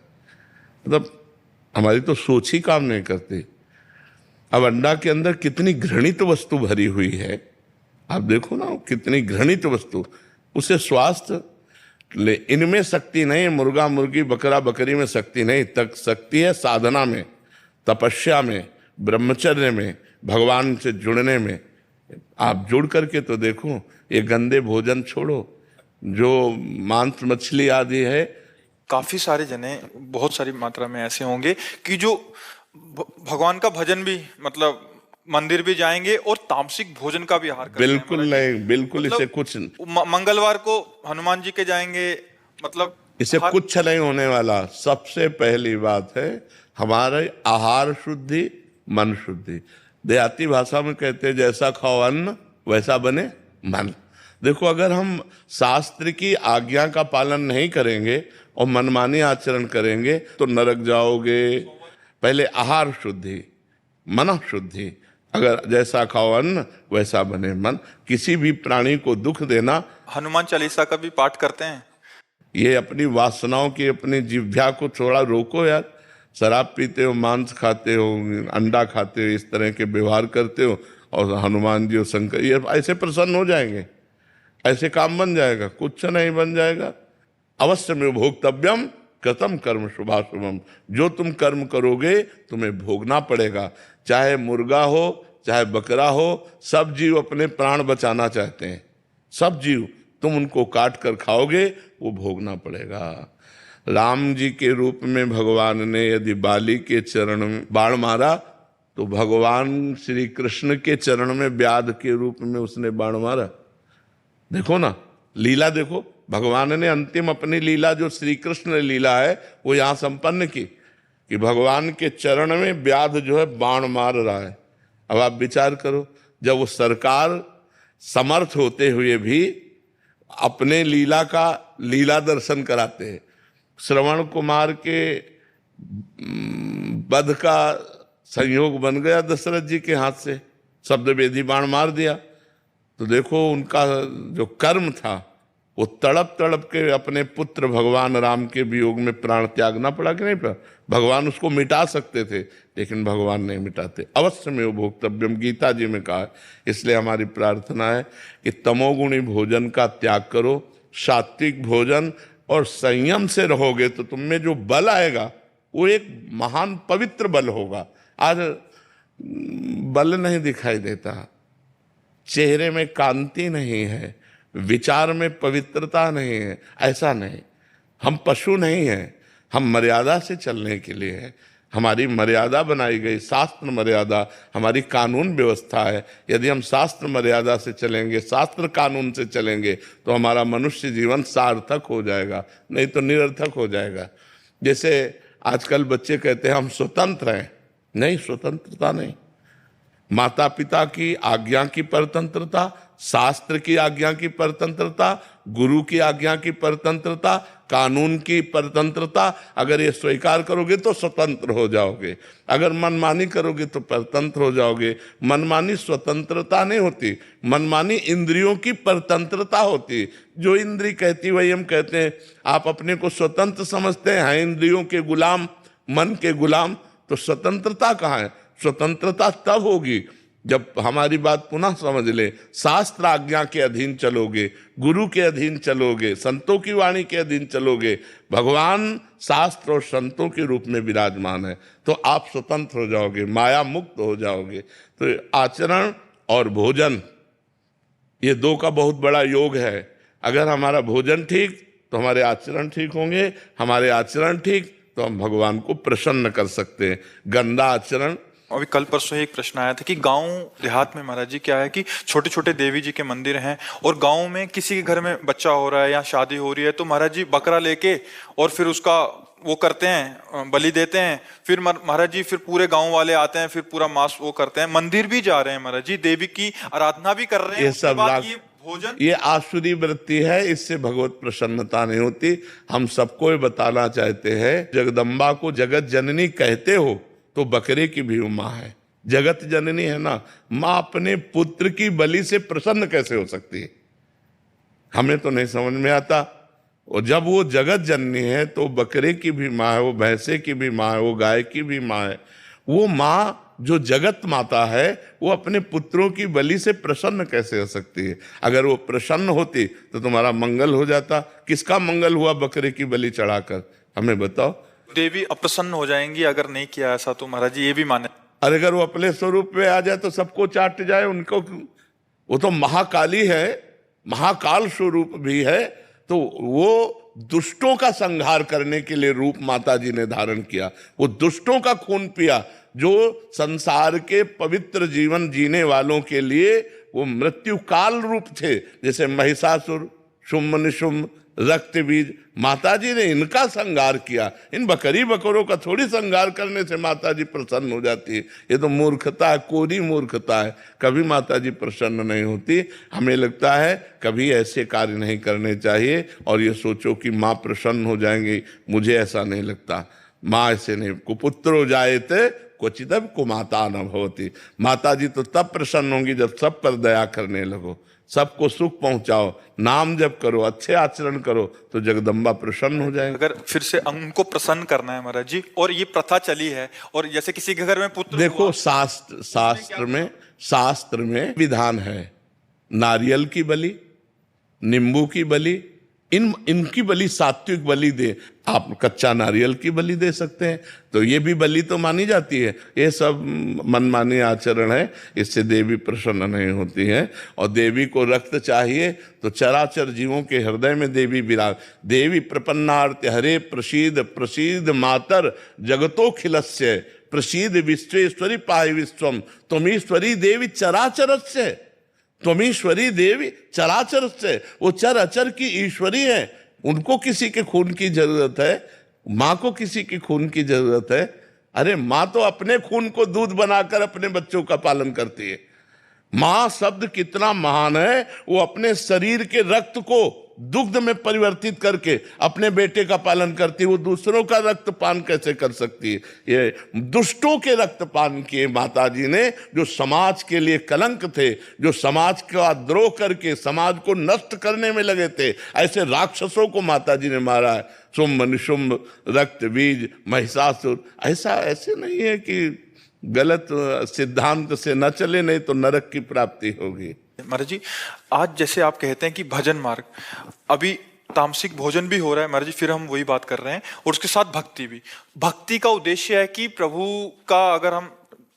मतलब हमारी तो सोच ही काम नहीं करती। अब अंडा के अंदर कितनी घृणित वस्तु भरी हुई है, आप देखो ना, कितनी घृणित वस्तु। उसे स्वास्थ्य ले, इनमें शक्ति नहीं, मुर्गा मुर्गी बकरा बकरी में शक्ति नहीं, तक शक्ति है साधना में, तपस्या में, ब्रह्मचर्य में, भगवान से जुड़ने में। आप जुड़ करके तो देखो, ये गंदे भोजन छोड़ो, जो मांस मछली आदि है। काफी सारे जने, बहुत सारी मात्रा में ऐसे होंगे कि जो भगवान का भजन भी, मतलब मंदिर भी जाएंगे और तामसिक भोजन का भी आहार करेंगे। बिल्कुल नहीं, बिल्कुल मतलब इसे कुछ मंगलवार को हनुमान जी के जाएंगे, मतलब इसे कुछ नहीं होने वाला। सबसे पहली बात है हमारे आहार शुद्धि, मन शुद्धि। देहाती भाषा में कहते हैं जैसा खाओ अन्न वैसा बने मन। देखो, अगर हम शास्त्र की आज्ञा का पालन नहीं करेंगे और मनमानी आचरण करेंगे तो नरक जाओगे। पहले आहार शुद्धि, मन शुद्धि। अगर जैसा खाओ अन्न वैसा बने मन। किसी भी प्राणी को दुख देना। हनुमान चालीसा का भी पाठ करते हैं। ये अपनी वासनाओं की, अपनी जिह्वा को थोड़ा रोको यार। शराब पीते हो, मांस खाते हो, अंडा खाते हो, इस तरह के व्यवहार करते हो, और हनुमान जी और शंकर ये ऐसे प्रसन्न हो जाएंगे, ऐसे काम बन जाएगा। कुछ नहीं बन जाएगा। अवश्य में भोक्तव्यम कृतम कर्म शुभाशुभम। जो तुम कर्म करोगे तुम्हें भोगना पड़ेगा, चाहे मुर्गा हो, चाहे बकरा हो, सब जीव अपने प्राण बचाना चाहते हैं। सब जीव, तुम उनको काट कर खाओगे, वो भोगना पड़ेगा। राम जी के रूप में भगवान ने यदि बाली के चरण में बाण मारा, तो भगवान श्री कृष्ण के चरण में व्याध के रूप में उसने बाण मारा। देखो ना, लीला देखो, भगवान ने अंतिम अपनी लीला जो श्री कृष्ण लीला है वो यहां संपन्न की, कि भगवान के चरण में व्याध जो है बाण मार रहा है। अब आप विचार करो, जब वो सरकार समर्थ होते हुए भी अपने लीला का लीला दर्शन कराते हैं। श्रवण कुमार के वध का संयोग बन गया दशरथ जी के हाथ से, शब्द वेदी बाण मार दिया। तो देखो उनका जो कर्म था, वो तड़प तड़प के अपने पुत्र भगवान राम के वियोग में प्राण त्यागना पड़ा कि नहीं पड़ा। भगवान उसको मिटा सकते थे, लेकिन भगवान नहीं मिटाते। अवश्य में वो भोक्तव्यम, गीता जी में कहा है। इसलिए हमारी प्रार्थना है कि तमोगुणी भोजन का त्याग करो, सात्विक भोजन और संयम से रहोगे तो तुम में जो बल आएगा वो एक महान पवित्र बल होगा। आज बल नहीं दिखाई देता, चेहरे में कांति नहीं है, विचार में पवित्रता नहीं है। ऐसा नहीं, हम पशु नहीं हैं, हम मर्यादा से चलने के लिए है। हमारी मर्यादा बनाई गई, शास्त्र मर्यादा हमारी कानून व्यवस्था है। यदि हम शास्त्र मर्यादा से चलेंगे, शास्त्र कानून से चलेंगे, तो हमारा मनुष्य जीवन सार्थक हो जाएगा, नहीं तो निरर्थक हो जाएगा। जैसे आजकल बच्चे कहते हैं हम स्वतंत्र हैं। नहीं, स्वतंत्रता नहीं। माता पिता की आज्ञा की परतंत्रता, शास्त्र की आज्ञा की परतंत्रता, गुरु की आज्ञा की परतंत्रता, कानून की परतंत्रता, अगर ये स्वीकार करोगे तो स्वतंत्र हो जाओगे। अगर मनमानी करोगे तो परतंत्र हो जाओगे। मनमानी स्वतंत्रता नहीं होती, मनमानी इंद्रियों की परतंत्रता होती। जो इंद्री कहती वही हम कहते हैं। आप अपने को स्वतंत्र समझते हैं, इंद्रियों के गुलाम, मन के गुलाम, तो स्वतंत्रता कहाँ है? स्वतंत्रता तब होगी जब हमारी बात पुनः समझ ले, शास्त्र आज्ञा के अधीन चलोगे, गुरु के अधीन चलोगे, संतों की वाणी के अधीन चलोगे। भगवान शास्त्र और संतों के रूप में विराजमान है, तो आप स्वतंत्र हो जाओगे, माया मुक्त हो जाओगे। तो आचरण और भोजन, ये दो का बहुत बड़ा योग है। अगर हमारा भोजन ठीक तो हमारे आचरण ठीक होंगे, हमारे आचरण ठीक तो हम भगवान को प्रसन्न कर सकते हैं। गंदा आचरण, अभी कल परसों ही एक प्रश्न आया था कि गांव देहात में महाराज जी क्या है कि छोटे छोटे देवी जी के मंदिर हैं, और गांव में किसी के घर में बच्चा हो रहा है या शादी हो रही है, तो महाराज जी बकरा लेके और फिर उसका वो करते हैं, बलि देते हैं। फिर महाराज जी फिर पूरे गांव वाले आते हैं, फिर पूरा मांस वो करते हैं, मंदिर भी जा रहे हैं महाराज जी, देवी की आराधना भी कर रहे हैं। ये सब भोजन, ये आसुरी वृत्ति है, इससे भगवत प्रसन्नता नहीं होती। हम सबको ये बताना चाहते हैं, जगदम्बा को जगत जननी कहते हो तो बकरे की भी माँ है, जगत जननी है ना। माँ अपने पुत्र की बलि से प्रसन्न कैसे हो सकती है? हमें तो नहीं समझ में आता। और जब वो जगत जननी है तो बकरे की भी माँ है, वो भैंसे की भी माँ है, वो गाय की भी माँ है। वो माँ जो जगत माता है, वो अपने पुत्रों की बलि से प्रसन्न कैसे हो सकती है? अगर वो प्रसन्न होती तो तुम्हारा मंगल हो जाता। किसका मंगल हुआ बकरे की बलि चढ़ाकर? हमें बताओ। देवी अप्रसन्न हो जाएंगी अगर नहीं किया ऐसा, तो महाराज जी ये भी माने। अरे अगर वो अपने स्वरूप में आ जाए तो सबको चाट जाए उनको। वो तो महाकाली है, महाकाल स्वरूप भी है, तो वो दुष्टों का संहार करने के लिए रूप माता जी ने धारण किया। वो दुष्टों का खून पिया, जो संसार के पवित्र जीवन जीने वालों के लिए वो मृत्यु काल रूप थे। जैसे महिषासुर, शुम्भ निशुम्भ, रक्त बीज, माता जी ने इनका संहार किया। इन बकरी बकरों का थोड़ी संहार करने से माता जी प्रसन्न हो जाती है। ये तो मूर्खता है, कोरी मूर्खता है। कभी माता जी प्रसन्न नहीं होती। हमें लगता है कभी ऐसे कार्य नहीं करने चाहिए और ये सोचो कि माँ प्रसन्न हो जाएंगी। मुझे ऐसा नहीं लगता। माँ ऐसे नहीं, कुपुत्रो जायते क्वचिदपि कुमाता न भवति। माता जी तो तब प्रसन्न होंगी जब सब पर दया करने लगो, सबको सुख पहुंचाओ, नाम जप करो, अच्छे आचरण करो, तो जगदम्बा प्रसन्न हो जाएगी। अगर फिर से उनको प्रसन्न करना है महाराज जी, और ये प्रथा चली है, और जैसे किसी के घर में पुत्र देखो, शास्त्र में विधान है, नारियल की बलि, नींबू की बलि, इनकी बलि सात्विक बलि दे। आप कच्चा नारियल की बलि दे सकते हैं, तो ये भी बलि तो मानी जाती है। ये सब मनमानी आचरण है, इससे देवी प्रसन्न नहीं होती है। और देवी को रक्त चाहिए तो चराचर जीवों के हृदय में देवी विराज। देवी प्रपन्नार्थ हरे प्रसीद प्रसीद मातर जगतोखिलस्य प्रसीद विश्वेश्वरी पाहि विश्वम त्वमीश्वरी देवी चराचरस्य। त्वमीश्वरी देवी चराचर से, वो चर अचर की ईश्वरी है। उनको किसी के खून की जरूरत है, माँ को किसी के खून की जरूरत है। अरे माँ तो अपने खून को दूध बनाकर अपने बच्चों का पालन करती है। माँ शब्द कितना महान है, वो अपने शरीर के रक्त को दुग्ध में परिवर्तित करके अपने बेटे का पालन करती है। वो दूसरों का रक्तपान कैसे कर सकती है? ये दुष्टों के रक्तपान किए माता जी ने, जो समाज के लिए कलंक थे, जो समाज का द्रोह करके समाज को नष्ट करने में लगे थे। ऐसे राक्षसों को माता जी ने मारा है। शुंभ निशुंभ रक्त बीज महिषासुर। ऐसे नहीं है कि गलत सिद्धांत से न चले, नहीं तो नरक की प्राप्ति होगी। महाराज जी, आज जैसे आप कहते हैं कि भजन मार्ग, अभी तामसिक भोजन भी हो रहा है महाराज जी, फिर हम वही बात कर रहे हैं, और उसके साथ भक्ति भी। भक्ति का उद्देश्य है कि प्रभु का अगर हम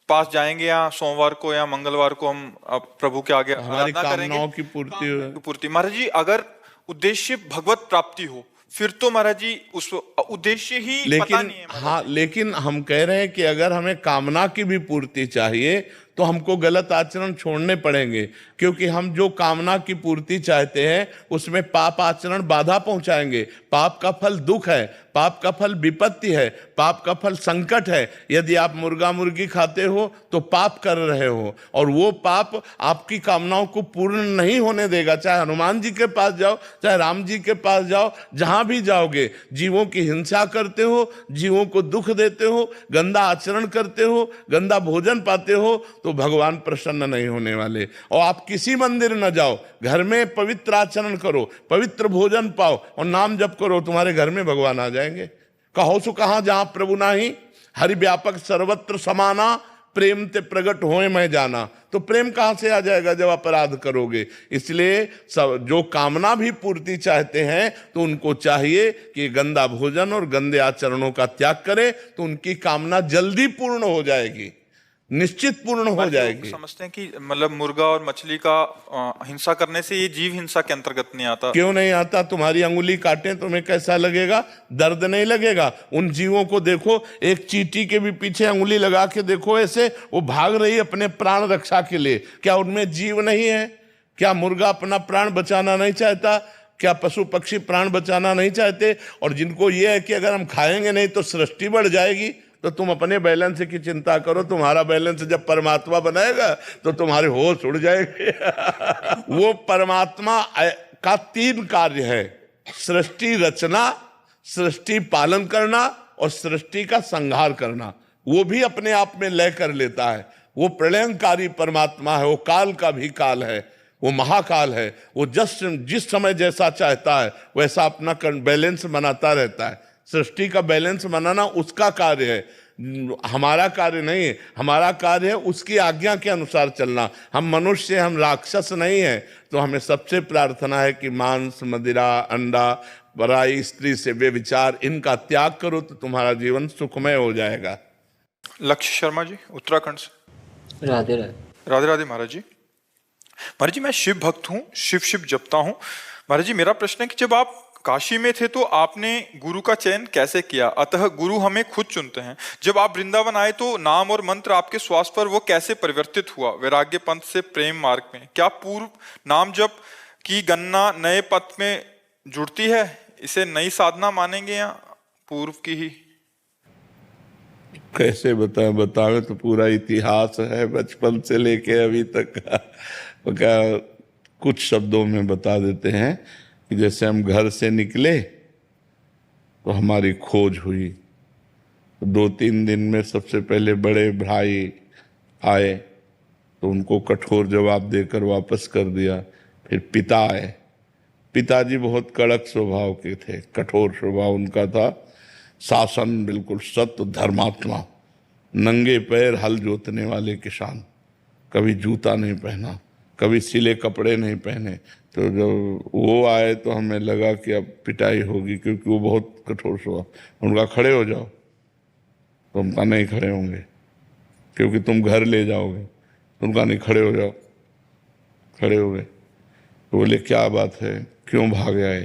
पास जाएंगे या सोमवार को या मंगलवार को हम प्रभु के आगे हमारी आराधना करेंगे, कामनाओं की पूर्ति। महाराज जी, अगर उद्देश्य भगवत प्राप्ति हो, फिर तो महाराज जी उस उद्देश्य ही पता नहीं है। हाँ, लेकिन हम कह रहे हैं कि अगर हमें कामना की भी पूर्ति चाहिए तो हमको गलत आचरण छोड़ने पड़ेंगे, क्योंकि हम जो कामना की पूर्ति चाहते हैं उसमें पाप आचरण बाधा पहुंचाएंगे। पाप का फल दुख है, पाप का फल विपत्ति है, पाप का फल संकट है। यदि आप मुर्गा मुर्गी खाते हो तो पाप कर रहे हो, और वो पाप आपकी कामनाओं को पूर्ण नहीं होने देगा। चाहे हनुमान जी के पास जाओ, चाहे राम जी के पास जाओ, जहां भी जाओगे जीवों की हिंसा करते हो, जीवों को दुख देते हो, गंदा आचरण करते हो, गंदा भोजन पाते हो, तो भगवान प्रसन्न नहीं होने वाले। और आप किसी मंदिर न जाओ, घर में पवित्र आचरण करो, पवित्र भोजन पाओ और नाम जप करो, तुम्हारे घर में भगवान आ जाएंगे। कहो सो कहां जहां प्रभु नाही, हरि व्यापक सर्वत्र समाना, प्रेम ते प्रगट होए मैं जाना। तो प्रेम कहां से आ जाएगा जब अपराध करोगे? इसलिए सब जो कामना भी पूर्ति चाहते हैं तो उनको चाहिए कि गंदा भोजन और गंदे आचरणों का त्याग करें, तो उनकी कामना जल्दी पूर्ण हो जाएगी, निश्चित पूर्ण हो जाएगी। समझते हैं कि मतलब मुर्गा और मछली का हिंसा करने से ये जीव हिंसा के अंतर्गत नहीं आता। क्यों नहीं आता? तुम्हारी अंगुली काटे तुम्हें कैसा लगेगा? दर्द नहीं लगेगा? उन जीवों को देखो, एक चींटी के भी पीछे अंगुली लगा के देखो, ऐसे वो भाग रही है अपने प्राण रक्षा के लिए। क्या उनमें जीव नहीं है? क्या मुर्गा अपना प्राण बचाना नहीं चाहता? क्या पशु पक्षी प्राण बचाना नहीं चाहते? और जिनको ये है कि अगर हम खाएंगे नहीं तो सृष्टि बढ़ जाएगी, तो तुम अपने बैलेंस की चिंता करो। तुम्हारा बैलेंस जब परमात्मा बनाएगा तो तुम्हारे होश उड़ जाएंगे। वो परमात्मा का 3 कार्य है: सृष्टि रचना, सृष्टि पालन करना और सृष्टि का संहार करना। वो भी अपने आप में लय कर लेता है। वो प्रलयंकारी परमात्मा है, वो काल का भी काल है, वो महाकाल है। वो जिस समय जैसा चाहता है वैसा अपना बैलेंस बनाता रहता है। सृष्टि का बैलेंस बनाना उसका कार्य है, हमारा कार्य नहीं है। हमारा कार्य है उसकी आज्ञा के अनुसार चलना। हम मनुष्य, हम राक्षस नहीं है। तो हमें सबसे प्रार्थना है कि मांस, मदिरा, अंडा, पराई स्त्री से व्यभिचार, इनका त्याग करो तो तुम्हारा जीवन सुखमय हो जाएगा। लक्ष्य शर्मा जी, उत्तराखंड से। राधे राधे। राधे राधे महाराज जी। महाराज जी, मैं शिव भक्त हूँ, शिव जपता हूँ। महाराज जी, मेरा प्रश्न है कि जब आप काशी में थे तो आपने गुरु का चयन कैसे किया? अतः गुरु हमें खुद चुनते हैं। जब आप वृंदावन आए तो नाम और मंत्र आपके श्वास पर वो कैसे परिवर्तित हुआ? वैराग्य पंथ से प्रेम मार्ग में क्या पूर्व नाम जप की गणना नए पथ में जुड़ती है? इसे नई साधना मानेंगे या पूर्व की ही? कैसे बतावे तो पूरा इतिहास है बचपन से लेके अभी तक का। कुछ शब्दों में बता देते हैं कि जैसे हम घर से निकले तो हमारी खोज हुई। 2-3 दिन में सबसे पहले बड़े भाई आए तो उनको कठोर जवाब देकर वापस कर दिया। फिर पिता आए। पिताजी बहुत कड़क स्वभाव के थे, कठोर स्वभाव उनका था। शासन बिल्कुल सत्य, धर्मात्मा, नंगे पैर हल जोतने वाले किसान, कभी जूता नहीं पहना, कभी सिले कपड़े नहीं पहने। तो जब वो आए तो हमें लगा कि अब पिटाई होगी, क्योंकि वो बहुत कठोर स्वभाव। उनका खड़े हो जाओ, तो उनका नहीं खड़े होंगे क्योंकि तुम घर ले जाओगे। उनका नहीं, खड़े हो जाओ। खड़े हो गए तो बोले क्या बात है, क्यों भाग आए?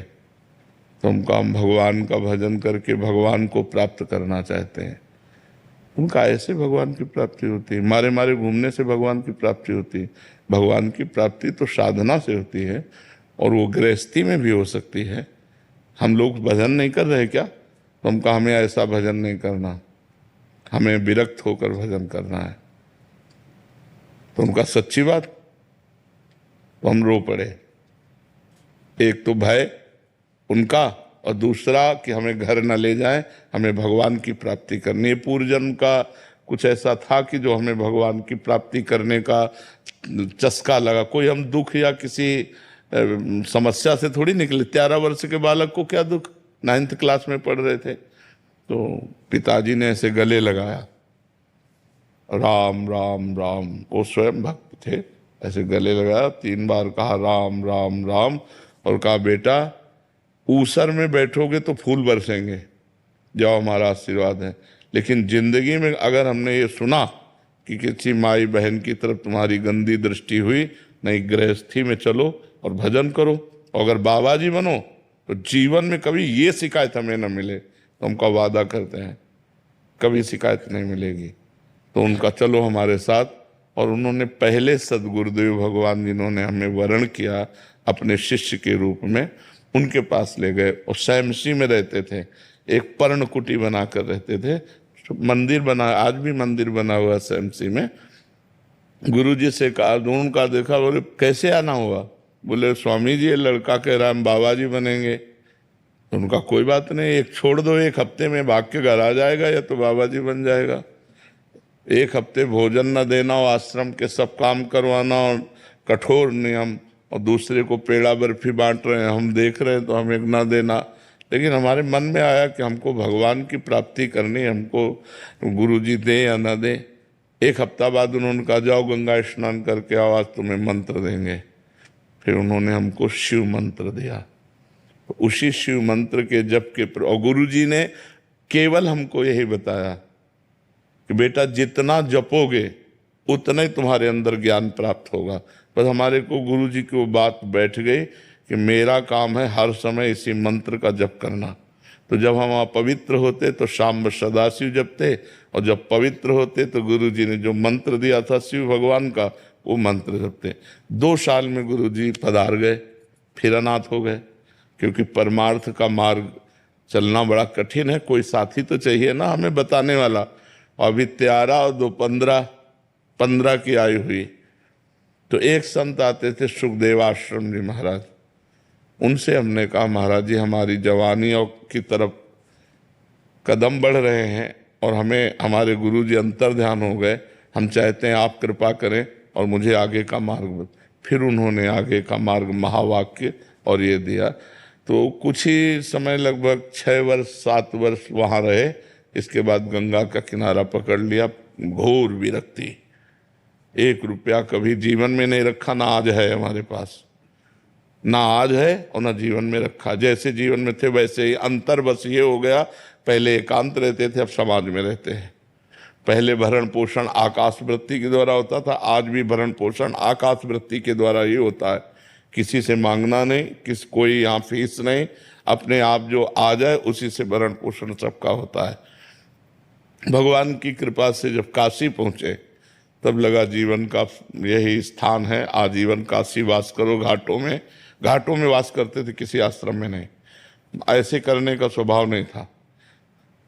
तो हम भगवान का भजन करके भगवान को प्राप्त करना चाहते हैं। उनका ऐसे भगवान की प्राप्ति होती है, मारे मारे घूमने से भगवान की प्राप्ति होती है। भगवान की प्राप्ति तो साधना से होती है, और वो गृहस्थी में भी हो सकती है। हम लोग भजन नहीं कर रहे क्या? तो हम कहा हमें ऐसा भजन नहीं करना, हमें विरक्त होकर भजन करना है। तो उनका सच्ची बात, तो हम रो पड़े। एक तो भय उनका, और दूसरा कि हमें घर न ले जाएं, हमें भगवान की प्राप्ति करनी है। पूर्व जन्म का कुछ ऐसा था कि जो हमें भगवान की प्राप्ति करने का चस्का लगा। कोई हम दुख या किसी समस्या से थोड़ी निकले। 13 वर्ष के बालक को क्या दुख, 9th क्लास में पढ़ रहे थे। तो पिताजी ने ऐसे गले लगाया, राम राम राम। वो स्वयं भक्त थे, ऐसे गले लगाया, 3 बार कहा राम राम राम, और कहा बेटा ऊसर में बैठोगे तो फूल बरसेंगे, जाओ हमारा आशीर्वाद है। लेकिन जिंदगी में अगर हमने ये सुना कि किसी माई बहन की तरफ तुम्हारी गंदी दृष्टि हुई, नहीं, गृहस्थी में चलो और भजन करो, और अगर बाबा जी बनो तो जीवन में कभी ये शिकायत हमें न मिले। तो हमका वादा करते हैं कभी शिकायत नहीं मिलेगी। तो उनका चलो हमारे साथ। और उन्होंने पहले सदगुरुदेव भगवान जिन्होंने हमें वर्ण किया अपने शिष्य के रूप में, उनके पास ले गए। और सैमसी में रहते थे, एक पर्णकुटी बना कर रहते थे। मंदिर बना, आज भी मंदिर बना हुआ सैमसी में। गुरुजी से कहा, उनका देखा, बोले कैसे आना हुआ? बोले स्वामी जी ये लड़का कह रहा है हम बाबा जी बनेंगे। तो उनका कोई बात नहीं, एक छोड़ दो, 1 हफ्ते में भाग के घर आ जाएगा या तो बाबा जी बन जाएगा। 1 हफ्ते भोजन न देना और आश्रम के सब काम करवाना और कठोर नियम, और दूसरे को पेड़ा बर्फी बांट रहे हैं, हम देख रहे हैं तो हमें ना देना। लेकिन हमारे मन में आया कि हमको भगवान की प्राप्ति करनी, हमको गुरुजी दे या ना दे। 1 हफ्ता बाद उन्होंने कहा जाओ गंगा स्नान करके आओ, आज तुम्हें मंत्र देंगे। फिर उन्होंने हमको शिव मंत्र दिया। तो उसी शिव मंत्र के जप के और गुरुजी ने केवल हमको यही बताया कि बेटा जितना जपोगे उतना ही तुम्हारे अंदर ज्ञान प्राप्त होगा। बस हमारे को गुरुजी की वो बात बैठ गई कि मेरा काम है हर समय इसी मंत्र का जप करना। तो जब हम अपवित्र होते तो शाम सदाशिव जपते, और जब पवित्र होते तो गुरुजी ने जो मंत्र दिया था शिव भगवान का, वो मंत्र जपते। 2 साल में गुरुजी पधार गए, फिर अनाथ हो गए। क्योंकि परमार्थ का मार्ग चलना बड़ा कठिन है, कोई साथी तो चाहिए ना हमें बताने वाला। अभी 13 और 2 15 की आयु हुई तो एक संत आते थे सुखदेव आश्रम जी महाराज। उनसे हमने कहा महाराज जी हमारी जवानी और की तरफ कदम बढ़ रहे हैं और हमें हमारे गुरुजी अंतर ध्यान हो गए, हम चाहते हैं आप कृपा करें और मुझे आगे का मार्ग। फिर उन्होंने आगे का मार्ग महावाक्य और ये दिया। तो कुछ ही समय लगभग 6 वर्ष 7 वर्ष वहाँ रहे। इसके बाद गंगा का किनारा पकड़ लिया। घोर विरक्ति, 1 रुपया कभी जीवन में नहीं रखा, ना आज है हमारे पास, ना आज है और ना जीवन में रखा। जैसे जीवन में थे वैसे ही। अंतर बस ये हो गया, पहले एकांत रहते थे, अब समाज में रहते हैं। पहले भरण पोषण आकाश वृत्ति के द्वारा होता था, आज भी भरण पोषण आकाश वृत्ति के द्वारा ही होता है। किसी से मांगना नहीं, कोई यहाँ फीस नहीं, अपने आप जो आ जाए उसी से भरण पोषण सबका होता है। भगवान की कृपा से जब काशी पहुँचे तब लगा जीवन का यही स्थान है, आजीवन काशी वास करो। घाटों में वास करते थे, किसी आश्रम में नहीं। ऐसे करने का स्वभाव नहीं था।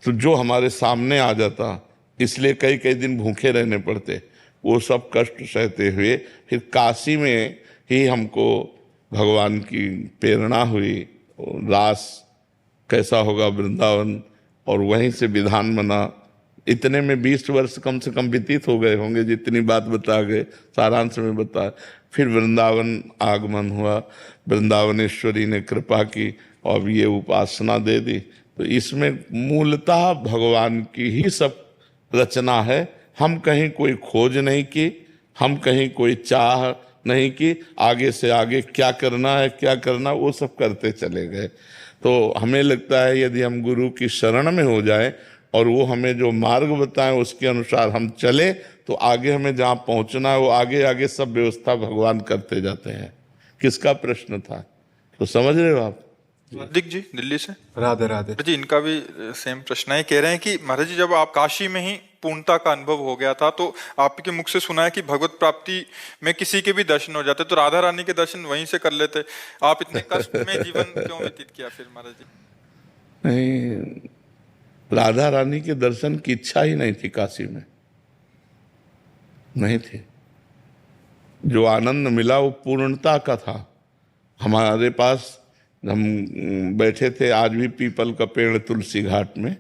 तो जो हमारे सामने आ जाता, इसलिए कई दिन भूखे रहने पड़ते। वो सब कष्ट सहते हुए फिर काशी में ही हमको भगवान की प्रेरणा हुई। रास कैसा होगा वृंदावन, और वहीं से विधान बना। इतने में 20 वर्ष कम से कम व्यतीत हो गए होंगे, जितनी बात बता गए सारांश में बता। फिर वृंदावन आगमन हुआ, वृंदावनेश्वरी ने कृपा की और ये उपासना दे दी। तो इसमें मूलतः भगवान की ही सब रचना है। हम कहीं कोई खोज नहीं की, हम कहीं कोई चाह नहीं कि आगे से आगे क्या करना है क्या करना, वो सब करते चले गए। तो हमें लगता है यदि हम गुरु की शरण में हो जाएं और वो हमें जो मार्ग बताएं उसके अनुसार हम चले, तो आगे हमें जहाँ पहुँचना है वो आगे आगे सब व्यवस्था भगवान करते जाते हैं। किसका प्रश्न था, तो समझ रहे हो आप? हार्दिक जी दिल्ली से। राधे राधे। जी इनका भी सेम प्रश्न है। कह रहे हैं कि महाराज जी जब आप काशी में ही पूर्णता का अनुभव हो गया था, तो आपके मुख से सुना है कि भगवत प्राप्ति में किसी के भी दर्शन हो जाते, तो राधा रानी के दर्शन वहीं से कर लेते। आप इतने कष्ट में जीवन क्यों व्यतीत किया फिर महाराज जी? नहीं, राधा रानी के दर्शन की इच्छा ही नहीं थी, काशी में नहीं थी। जो आनंद मिला वो पूर्णता का था। हमारे पास हम बैठे थे, आज भी पीपल का पेड़ तुलसी घाट में,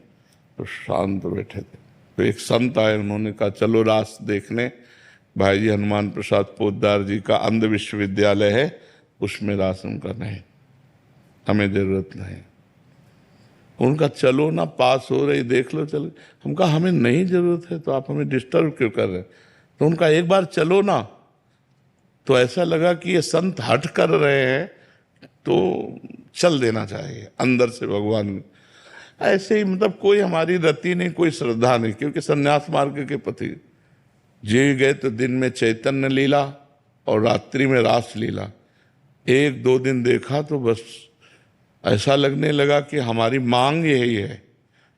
तो शांत बैठे थे। तो एक संत आए, उन्होंने कहा चलो रास देखने, भाई जी हनुमान प्रसाद पोद्दार जी का अंध विश्वविद्यालय है, उसमें रास। उनका नहीं, हमें जरूरत नहीं। उनका चलो ना, पास हो रही देख लो चलो। हम कहा हमें नहीं जरूरत है, तो आप हमें डिस्टर्ब क्यों कर रहे हैं? तो उनका एक बार चलो ना, तो ऐसा लगा कि ये संत हट कर रहे हैं, तो चल देना चाहिए अंदर से भगवान। ऐसे ही मतलब कोई हमारी रति नहीं, कोई श्रद्धा नहीं, क्योंकि संन्यास मार्ग के पति जी गए तो दिन में चैतन्य लीला और रात्रि में रास लीला। एक दो दिन देखा तो बस ऐसा लगने लगा कि हमारी मांग यही है।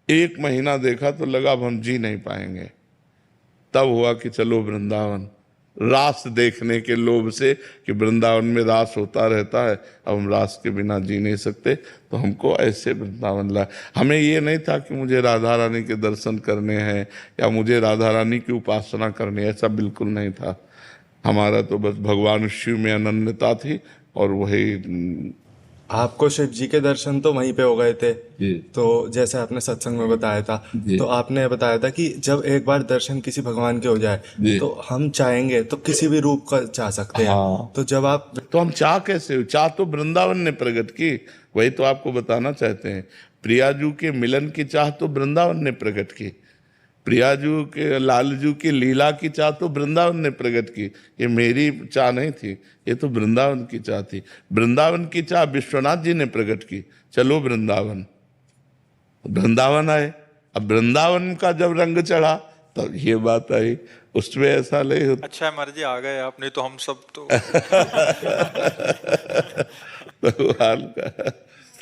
एक महीना देखा तो लगा अब हम जी नहीं पाएंगे। तब हुआ कि चलो वृंदावन, रास देखने के लोभ से कि वृंदावन में रास होता रहता है, अब हम रास के बिना जी नहीं सकते, तो हमको ऐसे वृंदावन ला। हमें ये नहीं था कि मुझे राधा रानी के दर्शन करने हैं या मुझे राधा रानी की उपासना करनी है, ऐसा बिल्कुल नहीं था। हमारा तो बस भगवान शिव में अनन्यता थी, और वही। आपको शिव जी के दर्शन तो वहीं पे हो गए थे, जी। तो जैसे आपने सत्संग में बताया था, तो आपने बताया था कि जब एक बार दर्शन किसी भगवान के हो जाए तो हम चाहेंगे तो किसी भी रूप का चाह सकते हैं। हाँ। तो जब आप, तो हम चाह कैसे, चाह तो वृंदावन ने प्रकट की, वही तो आपको बताना चाहते हैं। प्रियाजू के मिलन की चाह तो वृंदावन ने प्रकट की, प्रियाजू के लालजू की लीला की चाह तो वृंदावन ने प्रकट की। ये मेरी चाह नहीं थी, ये तो वृंदावन की चाह थी। वृंदावन की चाह विश्वनाथ जी ने प्रकट की, चलो वृंदावन। वृंदावन आए, अब वृंदावन का जब रंग चढ़ा तब ये बात आई, उसमें ऐसा नहीं होता। अच्छा है महाराज जी आ गए आप, नहीं तो हम सब तो भगवान का